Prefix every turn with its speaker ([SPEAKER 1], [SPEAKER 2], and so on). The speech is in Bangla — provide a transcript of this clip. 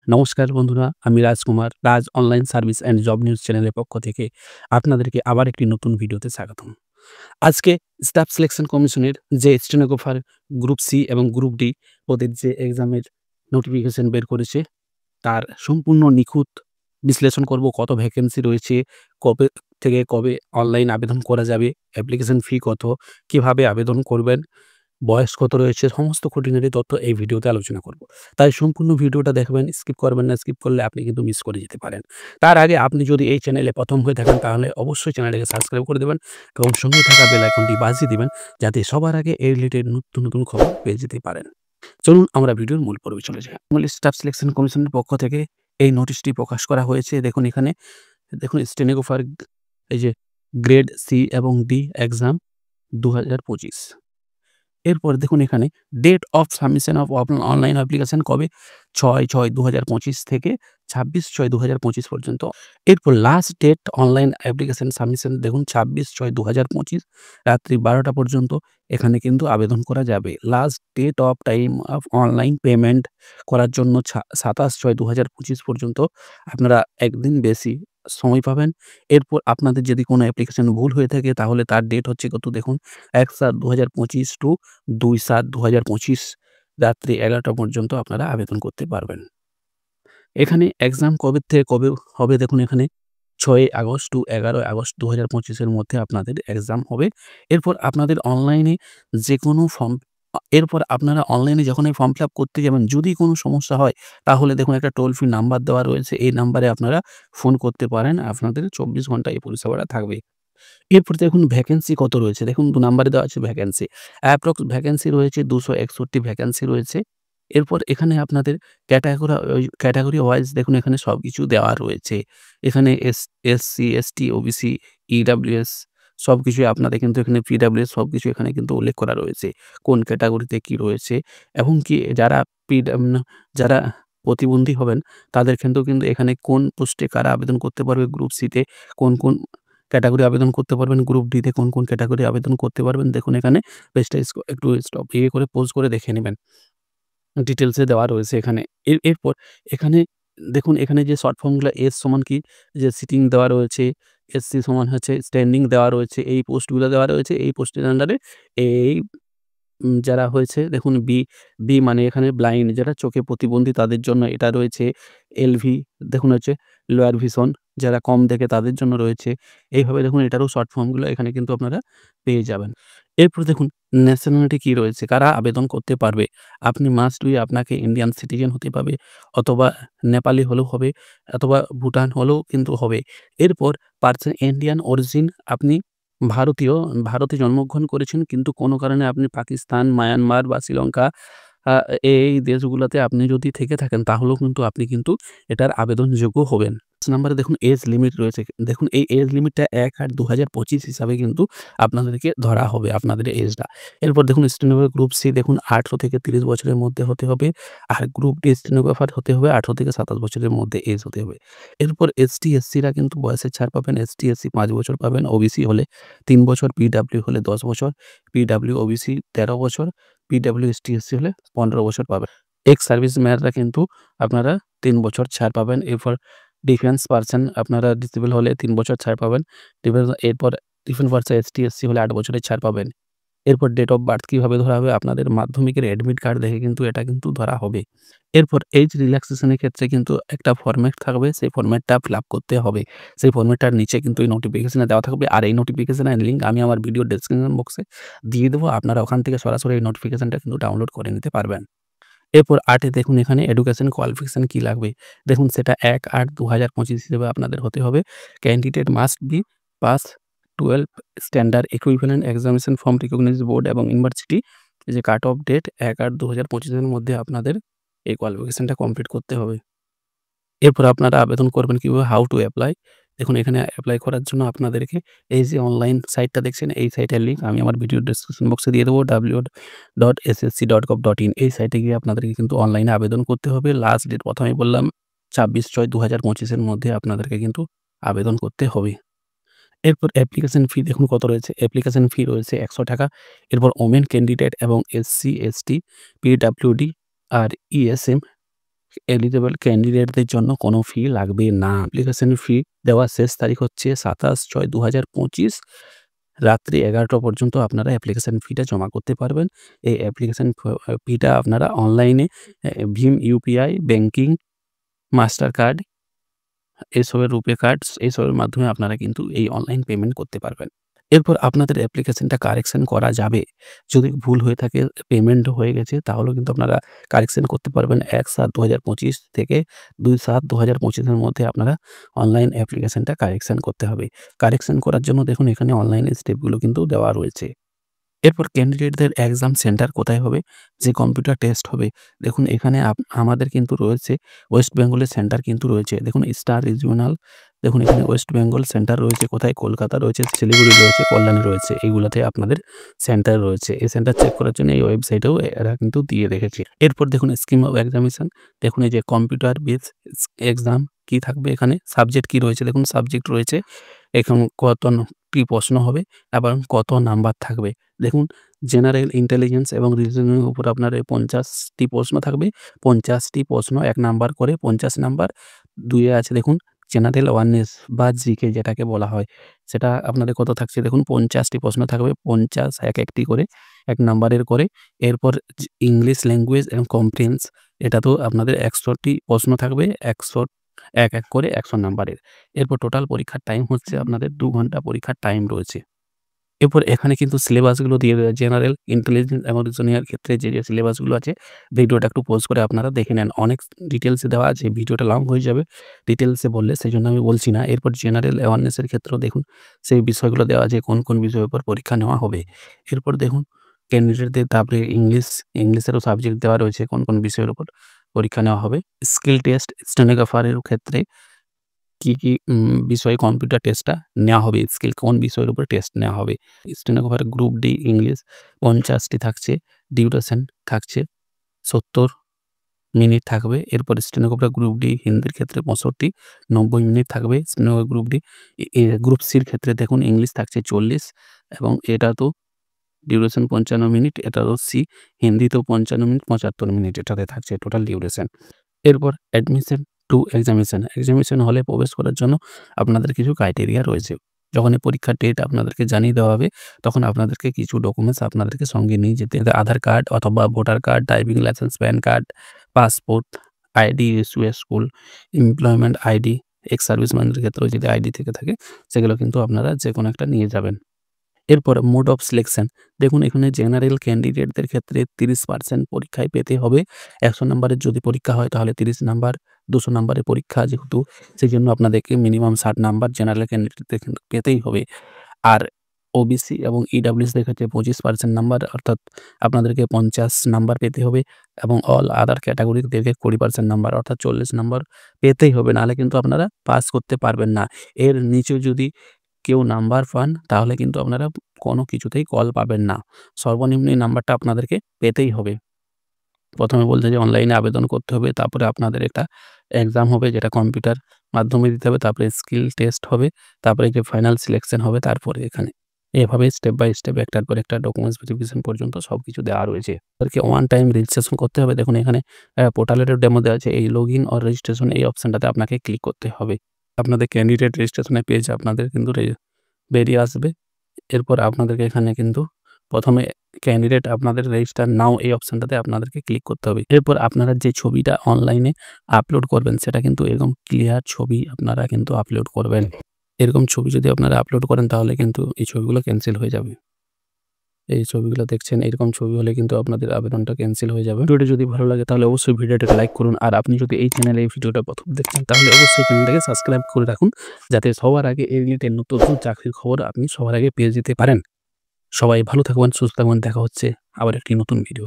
[SPEAKER 1] নমস্কার বন্ধুরা, আমি Rajkumar. Raj online service and job news চ্যানেলের পক্ষ থেকে আপনাদেরকে আবার একটি নতুন ভিডিওতে স্বাগতম। আজকে স্টাফ সিলেকশন কমিশনের যে স্টেনোগ্রাফার গ্রুপ সি এবং গ্রুপ ডি ওদের যে এক্সামের নোটিফিকেশন বের করেছে, তার সম্পূর্ণ নিখুঁত বিশ্লেষণ করব। কত ভ্যাকেন্সি রয়েছে, কবে থেকে কবে অনলাইন আবেদন করা যাবে, অ্যাপ্লিকেশন ফি কত, কিভাবে আবেদন করবেন, বয়স কত রয়েছে, সমস্ত খুঁটিনাটি তথ্য এই ভিডিওতে আলোচনা করব। তাই সম্পূর্ণ ভিডিওটা দেখবেন, স্কিপ করবেন না। স্কিপ করলে আপনি কিন্তু মিস করে যেতে পারেন। তার আগে আপনি যদি এই চ্যানেলে প্রথম হয়ে থাকেন তাহলে অবশ্যই চ্যানেলটাকে সাবস্ক্রাইব করে দেবেন এবং সঙ্গে থাকা বেল আইকনটি বাজিয়ে দিবেন, যাতে সবার আগে এই রিলেটেড নতুন, নতুন খবর পেয়ে যেতে পারেন। চলুন আমরা ভিডিওর মূল পর্বে চলে যাই। স্টাফ সিলেকশন কমিশনের পক্ষ থেকে এই নোটিশটি প্রকাশ করা হয়েছে। দেখুন এখানে স্টেনোগ্রাফার এই যে গ্রেড সি এবং ডি এক্সাম ২০২৫। এরপর দেখুন এখানে date of submission of online application কবে? ৬/৬/২০২৫ থেকে ২৬/৬/২০২৫ পর্যন্ত। এরপর last date online application submission দেখুন ২৬/৬/২০২৫ রাত্রি ১২টা পর্যন্ত এখানে কিন্তু আবেদন করা যাবে। Last date of time of online payment করার জন্য ২৭/৬/২০২৫ পর্যন্ত আপনারা একদিন বেশি সময় পাবেন। এরপর আপনাদের যদি কোনো অ্যাপ্লিকেশন ভুল হয়ে থাকে তাহলে তার ডেট হচ্ছে কত দেখুন ১/৭/২০২৫ টু ২/৭/২০২৫ রাত্রি ১১টা পর্যন্ত আপনারা আবেদন করতে পারবেন। এখানে এক্সাম কবে থেকে কবে হবে দেখুন এখানে ৬ আগস্ট টু ১১ আগস্ট ২০২৫ এর মধ্যে আপনাদের এক্সাম হবে। এরপর আপনাদের অনলাইনে যেকোনো ফর্ম এরপর আপনারা অনলাইনে যখনই ফর্ম ফিল আপ করতে যাবেন, যদি কোনো সমস্যা হয় তাহলে দেখুন একটা টোল ফ্রি নাম্বার দেওয়া রয়েছে। এই নাম্বারে আপনারা ফোন করতে পারেন। আপনাদের ২৪ ঘন্টা এই পরিষেবাটা থাকবে। এরপর দেখুন ভ্যাকেন্সি কত রয়েছে। দেখুন ২ নাম্বারে দেওয়া আছে ভ্যাকেন্সি। অ্যাপ্রক্স ভ্যাকেন্সি রয়েছে ২৬১ ভ্যাকেন্সি রয়েছে। এরপর এখানে আপনাদের ক্যাটেগরি ওয়াইজ দেখুন এখানে সবকিছু দেওয়া রয়েছে। এখানে এসসি, এসটি, ওবিসি, ইডব্লিউএস সবকিছুই আপনাদের কিন্তু এখানে পিডব্লিউএস সবকিছু এখানে কিন্তু উল্লেখ করা রয়েছে। কোন ক্যাটেগরিতে কি রয়েছে এবং কি যারা যারা প্রতিবন্ধী হবেন তাদের ক্ষেত্রেও কিন্তু এখানে কোন পোস্টে কারা আবেদন করতে পারবে, গ্রুপ সিতে কোন ক্যাটেগরি আবেদন করতে পারবেন, গ্রুপ ডিতে কোন ক্যাটেগরি আবেদন করতে পারবেন। দেখুন এখানে পেজটা একটু স্টপ করে পজ করে দেখে নিবেন। ডিটেইলসে দেওয়া রয়েছে এখানে। এরপর এখানে দেখুন এখানে যে শর্ট ফর্মগুলা এস সমান কি যে সিটিং দেওয়া রয়েছে, এসসি সমান হচ্ছে স্ট্যান্ডিং দেওয়া রয়েছে। এই পোস্টগুলো দেওয়া রয়েছে। এই পোস্টের আন্ডারে এই যারা হয়েছে দেখুন বি মানে এখানে ব্লাইন্ড যারা চোখে প্রতিবন্ধী তাদের জন্য এটা রয়েছে। এলভি দেখুন হচ্ছে লোয়ার ভিশন যারা কম দেখে তাদের জন্য রয়েছে। এইভাবে দেখুন এটারও শর্ট ফর্মগুলো এখানে কিন্তু আপনারা পেয়ে যাবেন। এরপর দেখুন ন্যাশনালিটি কি রয়েছে, কারা আবেদন করতে পারবে। আপনি মাস্ট বি আপনাকে ইন্ডিয়ান সিটিজেন হতে হবে অথবা নেপালি হলেও হবে অথবা ভুটান হলেও কিন্তু হবে। এরপর ইন্ডিয়ান অরিজিন আপনি ভারতে জন্মগ্রহণ করেছেন কিন্তু কোনো কারণে আপনি পাকিস্তান, মায়ানমার বা শ্রীলঙ্কা এই দেশগুলাতে আপনি যদি থেকে থাকেন তাহলেও কিন্তু আপনি কিন্তু এটার আবেদনযোগ্য হবেন। নাম্বারে দেখুন এজ লিমিট রয়েছে। দেখুন এই এজ লিমিটটা ১/৮/২০২৫ হিসাবে কিন্তু আপনাদেরকে ধরা হবে আপনাদের এজটা। এরপর দেখুন স্টেনোগ্রাফার গ্রুপ সি দেখুন ১৮ থেকে ৩০ বছরের মধ্যে হতে হবে। আর গ্রুপ ডি স্টেনোগ্রাফার হতে হবে ১৮ থেকে ২৭ বছরের মধ্যে এজ হতে হবে। এরপর এসটি, এসসিরা কিন্তু বয়সের ছাড় পাবেন। এসটি, এসসি ৫ বছর পাবেন। ওবিসি হলে ৩ বছর, পিডব্লিউ হলে ১০ বছর, পিডব্লিউ ওবিসি ১৩ বছর, পিডব্লিউ এসটি, এসসি হলে ১৫ বছর পাবেন। এক্স সার্ভিসম্যানরা কিন্তু আপনারা ৩ বছর ছাড় পাবেন। এরপর ডিফেন্স পারসন আপনারা ডিসেবল হলে ৩ বছর ছাড় পাবেন। এরপর ডিফেন্স পারসন এসটি, এসসি হলে ৮ বছরের ছাড় পাবেন। এরপর ডেট অফ বার্থ কিভাবে ধরা হবে? আপনাদের মাধ্যমিকের অ্যাডমিট কার্ড দেখে কিন্তু এটা কিন্তু ধরা হবে। এরপর এইজ রিল্যাক্সেশন এর ক্ষেত্রে কিন্তু একটা ফরম্যাট থাকবে। সেই ফরম্যাটটা ফিল আপ করতে হবে। সেই ফরম্যাটটার নিচে কিন্তু এই নোটিফিকেশনে দেওয়া থাকবে। আর এই নোটিফিকেশনের লিঙ্ক আমি আমার ভিডিও ডেসক্রিপশন বক্সে দিয়ে দেবো। আপনারা ওখান থেকে সরাসরি এই নোটিফিকেশনটা কিন্তু ডাউনলোড করে নিতে পারবেন। এরপর ৮ এ দেখুন এখানে এডুকেশন কোয়ালিফিকেশন কি লাগবে? দেখুন সেটা ১/৮/২০২৫ হিসেবে আপনাদের হতে হবে। Candidate must be pass 12 standard equivalent examination from recognised board এবং ইউনিভার্সিটি। এই যে কাট অফ ডেট ১/৮/২০২৫ এর মধ্যে আপনাদের এই কোয়ালিফিকেশনটা কমপ্লিট করতে হবে। এরপর আপনারা আবেদন করবেন কিভাবে? How to apply? দেখুন এখানে এপ্লাই করার জন্য আপনাদেরকে এই যে অনলাইন সাইটটা দেখছেন এই সাইটের লিঙ্ক আমি আমার ভিডিও ডেসক্রিপশন বক্সে দিয়ে দেবো www.ssc.gov.in এই সাইটে গিয়ে আপনাদেরকে কিন্তু অনলাইনে আবেদন করতে হবে। লাস্ট ডেট প্রথমেই বললাম ২৬/৬/২০২৫ এর মধ্যে আপনাদেরকে কিন্তু আবেদন করতে হবে। এরপর অ্যাপ্লিকেশন ফি দেখুন কত রয়েছে। অ্যাপ্লিকেশন ফি রয়েছে ৳১০০। এরপর ওমেন ক্যান্ডিডেট এবং এসসি, এসটি, পিডব্লিউডি আর ইএসএম এলিজিবল ক্যান্ডিডেটদের জন্য কোনো ফি লাগবে না। অ্যাপ্লিকেশন ফি দেওয়ার শেষ তারিখ হচ্ছে ২৭/৬/২০২৫ রাত্রি ১১টা পর্যন্ত আপনারা অ্যাপ্লিকেশন ফিটা জমা করতে পারবেন। এই অ্যাপ্লিকেশন ফিটা আপনারা অনলাইনে ভীম ইউপিআই, ব্যাংকিং, মাস্টার কার্ড এসবের রুপে কার্ডস এসবের মাধ্যমে আপনারা কিন্তু এই অনলাইন পেমেন্ট করতে পারবেন। এরপর আপনাদের অ্যাপ্লিকেশনটা কারেকশন করা যাবে। যদি ভুল হয়ে থাকে পেমেন্ট হয়ে গেছে তাহলেও কিন্তু আপনারা কারেকশন করতে পারবেন ১/৭/২০২৫ থেকে ২/৭/২০২৫ এর মধ্যে আপনারা অনলাইন অ্যাপ্লিকেশনটা কারেকশন করতে হবে। কারেকশন করার জন্য দেখুন এখানে অনলাইনের স্টেপগুলো কিন্তু দেওয়া রয়েছে। এরপর ক্যান্ডিডেটদের এক্সাম সেন্টার কোথায় হবে? যে কম্পিউটার টেস্ট হবে। দেখুন এখানে আমাদের কিন্তু রয়েছে ওয়েস্ট বেঙ্গলের সেন্টার কিন্তু রয়েছে। দেখুন স্টার রিজিওনাল, দেখুন এখানে ওয়েস্ট বেঙ্গল সেন্টার রয়েছে কোথায়? কলকাতা রয়েছে, শিলিগুড়ি রয়েছে, কল্যাণী রয়েছে। এইগুলাতে আপনাদের সেন্টার রয়েছে। এই সেন্টার চেক করার জন্য এই ওয়েবসাইটেও এরা কিন্তু দিয়ে রেখেছে। এরপর দেখুন স্কিম অফ এক্সামিনেশন। দেখুন এই যে কম্পিউটার বেস এক্সাম কি থাকবে এখানে? সাবজেক্ট কি রয়েছে? দেখুন সাবজেক্ট রয়েছে। এখন কতটি প্রশ্ন হবে এবং কত নাম্বার থাকবে? দেখুন জেনারেল ইন্টেলিজেন্স এবং রিজনিং এর উপর আপনার ৫০টি প্রশ্ন থাকবে। ৫০টি প্রশ্ন ১ নাম্বার করে ৫০ নাম্বার। ২ এ আছে দেখুন জেনারেল অ্যাওয়ারনেস বা জিকে যেটাকে বলা হয়। সেটা আপনাদের কত থাকছে দেখুন ৫০টি প্রশ্ন থাকবে। ৫০ একটি করে ১ নাম্বারের করে। এরপর ইংলিশ ল্যাঙ্গুয়েজ এবং কম্প্রিহেন্স এটাতেও আপনাদের ১০০টি প্রশ্ন থাকবে। ১০০ এক করে ১০০ নাম্বারের। এরপর টোটাল পরীক্ষার টাইম হচ্ছে আপনাদের ২ ঘন্টা পরীক্ষার টাইম রয়েছে। এরপর এখানে কিন্তু সিলেবাসগুলো দিয়ে দেওয়া জেনারেল ইন্টেলিজেন্স এবং রিজনিং এর ক্ষেত্রে যে সিলেবাসগুলো আছে ভিডিওটা একটু পজ করে আপনারা দেখে নেন। অনেক ডিটেইলসে দেওয়া আছে। ভিডিওটা লং হয়ে যাবে ডিটেইলসে বললে, সেজন্য আমি বলছি না। এরপর জেনারেল অ্যাওয়ারনেস এর ক্ষেত্রেও দেখুন সেই বিষয়গুলো দেওয়া আছে কোন বিষয়ের উপর পরীক্ষা নেওয়া হবে। এরপর দেখুন ক্যান্ডিডেটদের তারপরে ইংলিশেরও সাবজেক্ট দেওয়া রয়েছে কোন বিষয়ের উপর পরীক্ষা নেওয়া হবে। স্কিল টেস্ট, স্টেনোগ্রাফারের ক্ষেত্রে কি বিষয়ে কম্পিউটার টেস্টটা নেওয়া হবে, স্কিল কোন বিষয়ের উপর টেস্ট নেওয়া হবে। স্টেনোগ্রাফার গ্রুপ ডি ইংলিশ ৫০টি থাকছে, ডিউরেশন থাকছে ৭০ মিনিট থাকবে। এরপর স্টেনোগ্রাফার গ্রুপ ডি হিন্দির ক্ষেত্রে ৬৫, ৯০ মিনিট থাকবে। স্টেনোগ্রাফার গ্রুপ ডি গ্রুপ সির ক্ষেত্রে দেখুন ইংলিশ থাকছে ৪০ এবং এটা তো ডিউরেশন ৫৫ মিনিট। এটারও সি হিন্দিতেও ৫৫ মিনিট, ৭৫ মিনিট এটাতে থাকছে টোটাল ডিউরেশন। এরপর অ্যাডমিশন টু এক্সামিনেশন। এক্সামিনেশন হলে প্রবেশ করার জন্য আপনাদের কিছু ক্রাইটেরিয়া রয়েছে। যখন এই পরীক্ষার ডেট আপনাদেরকে জানিয়ে দেওয়া হবে, তখন আপনাদেরকে কিছু ডকুমেন্টস আপনাদেরকে সঙ্গে নিয়ে যেতে হবে। আধার কার্ড অথবা voter card, driving licence, PAN card, passport, ID issue school, employment ID, ex সার্ভিসম্যানদের ক্ষেত্রেও যদি আইডি থেকে থাকে সেগুলো কিন্তু আপনারা যেকোনো একটা নিয়ে যাবেন। এরপর মোড অফ সিলেকশন। দেখুন এখানে জেনারেল ক্যান্ডিডেটদের ক্ষেত্রে ৩০% পরীক্ষায় পেতে হবে। ১০০ নাম্বারের যদি পরীক্ষা হয় তাহলে ৩০ নাম্বার, ২০০ নাম্বারের পরীক্ষা যেহেতু সেজন্য আপনাদেরকে মিনিমাম ৬০ নাম্বার জেনারেল ক্যান্ডিডেটদের পেতেই হবে। আর ওবিসি এবং ইডাব্লিউএসদের ক্ষেত্রে ২৫% নাম্বার অর্থাৎ আপনাদেরকে ৫০ নাম্বার পেতে হবে এবং অল আদার ক্যাটেগরিদেরকে ২০% নাম্বার অর্থাৎ ৪০ নাম্বার পেতেই হবে। নাহলে কিন্তু আপনারা পাস করতে পারবেন না। এর নিচে যদি কেউ নাম্বার পান তাহলে কিন্তু আপনারা কোনো কিছুতেই কল পাবেন না। সর্বনিম্ন এই নাম্বারটা আপনাদেরকে পেতেই হবে। প্রথমে বলছে যে অনলাইনে আবেদন করতে হবে। তারপরে আপনাদের একটা এক্সাম হবে যেটা কম্পিউটার মাধ্যমে দিতে হবে। তারপরে স্কিল টেস্ট হবে। তারপরে যে ফাইনাল সিলেকশন হবে তারপরে এখানে। এভাবে স্টেপ বাই স্টেপ একটার পর একটা ডকুমেন্টস ভেরিফিকেশন পর্যন্ত সবকিছু দেওয়া রয়েছে। তাদেরকে ওয়ান টাইম রেজিস্ট্রেশন করতে হবে। দেখুন এখানে পোর্টালের ডেমো দেওয়া আছে। এই লগইন অর রেজিস্ট্রেশন এই অপশনটাতে আপনাকে ক্লিক করতে হবে। আপনাদের ক্যান্ডিডেট রেজিস্ট্রেশনের পেজ আপনাদের কিন্তু বেরিয়ে আসবে। এরপর আপনাদেরকে এখানে কিন্তু প্রথমে ক্যান্ডিডেট আপনাদের রেজিস্টার নাও এই অপশনটাতে আপনাদেরকে ক্লিক করতে হবে। এরপর আপনারা যে ছবিটা অনলাইনে আপলোড করবেন সেটা কিন্তু এরকম ক্লিয়ার ছবি আপনারা কিন্তু আপলোড করবেন। এরকম ছবি যদি আপনারা আপলোড করেন তাহলে কিন্তু এই ছবিগুলো ক্যানসেল হয়ে যাবে। এই ছবিগুলো দেখছেন এরকম ছবি হলে কিন্তু আপনাদের আবেদনটা ক্যানসেল হয়ে যাবে। ভিডিওটি যদি ভালো লাগে তাহলে অবশ্যই ভিডিওটাকে লাইক করুন। আর আপনি যদি এই চ্যানেলে এই ভিডিওটা প্রথম দেখছেন তাহলে অবশ্যই চ্যানেলটাকে সাবস্ক্রাইব করে রাখুন, যাতে সবার আগে এই রিলেটেড নতুন চাকরির খবর আপনি সবার আগে পেয়ে যেতে পারেন। সবাই ভালো থাকবেন, সুস্থ থাকবেন। দেখা হচ্ছে আবার একটি নতুন ভিডিও।